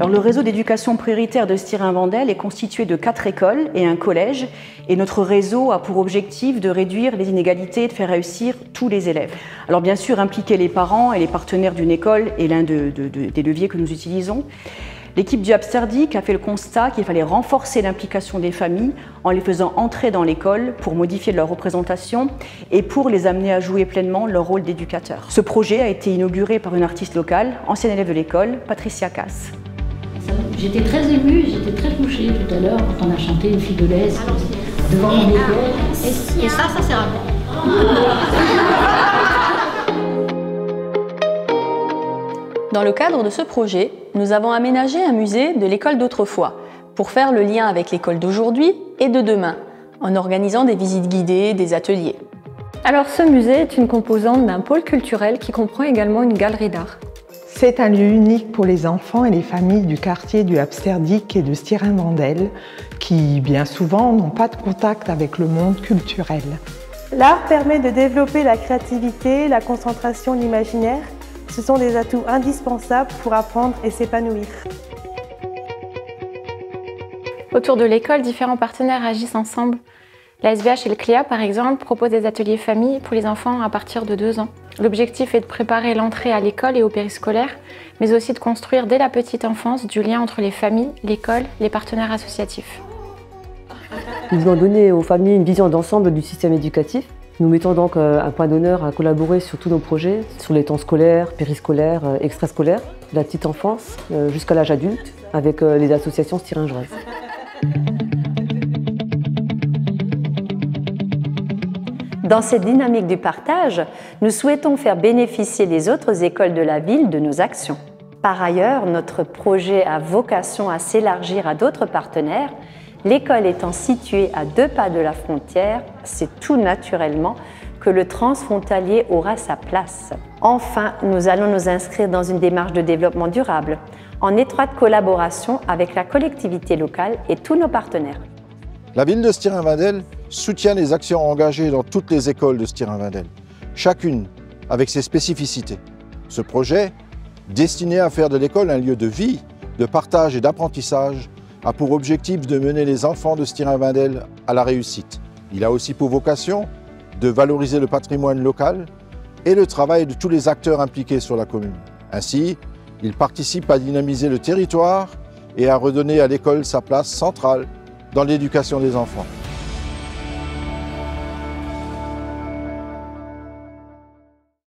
Alors, le réseau d'éducation prioritaire de Stirin-Wendel est constitué de 4 écoles et un collège. Et notre réseau a pour objectif de réduire les inégalités et de faire réussir tous les élèves. Alors bien sûr, impliquer les parents et les partenaires d'une école est l'un des leviers que nous utilisons. L'équipe du Absterdic a fait le constat qu'il fallait renforcer l'implication des familles en les faisant entrer dans l'école pour modifier leur représentation et pour les amener à jouer pleinement leur rôle d'éducateur. Ce projet a été inauguré par une artiste locale, ancienne élève de l'école, Patricia Cass. J'étais très émue, j'étais très touchée tout à l'heure quand on a chanté Une fille de l'Est devant mon école. Et ça c'est rappelé. Dans le cadre de ce projet, nous avons aménagé un musée de l'école d'autrefois pour faire le lien avec l'école d'aujourd'hui et de demain, en organisant des visites guidées, des ateliers. Alors ce musée est une composante d'un pôle culturel qui comprend également une galerie d'art. C'est un lieu unique pour les enfants et les familles du quartier du Absterdic et de Stirin-Wendel qui, bien souvent, n'ont pas de contact avec le monde culturel. L'art permet de développer la créativité, la concentration, l'imaginaire. Ce sont des atouts indispensables pour apprendre et s'épanouir. Autour de l'école, différents partenaires agissent ensemble. La SVH et le CLIA, par exemple, proposent des ateliers famille pour les enfants à partir de 2 ans. L'objectif est de préparer l'entrée à l'école et au périscolaire, mais aussi de construire dès la petite enfance du lien entre les familles, l'école, les partenaires associatifs. Nous voulons donner aux familles une vision d'ensemble du système éducatif. Nous mettons donc un point d'honneur à collaborer sur tous nos projets, sur les temps scolaires, périscolaires, extrascolaires, de la petite enfance jusqu'à l'âge adulte, avec les associations stiringeoises. Dans cette dynamique du partage, nous souhaitons faire bénéficier les autres écoles de la ville de nos actions. Par ailleurs, notre projet a vocation à s'élargir à d'autres partenaires. L'école étant située à 2 pas de la frontière, c'est tout naturellement que le transfrontalier aura sa place. Enfin, nous allons nous inscrire dans une démarche de développement durable, en étroite collaboration avec la collectivité locale et tous nos partenaires. La ville de Stirin-Wendel soutient les actions engagées dans toutes les écoles de Stirin-Wendel, chacune avec ses spécificités. Ce projet, destiné à faire de l'école un lieu de vie, de partage et d'apprentissage, a pour objectif de mener les enfants de Stirin-Wendel à la réussite. Il a aussi pour vocation de valoriser le patrimoine local et le travail de tous les acteurs impliqués sur la commune. Ainsi, il participe à dynamiser le territoire et à redonner à l'école sa place centrale dans l'éducation des enfants.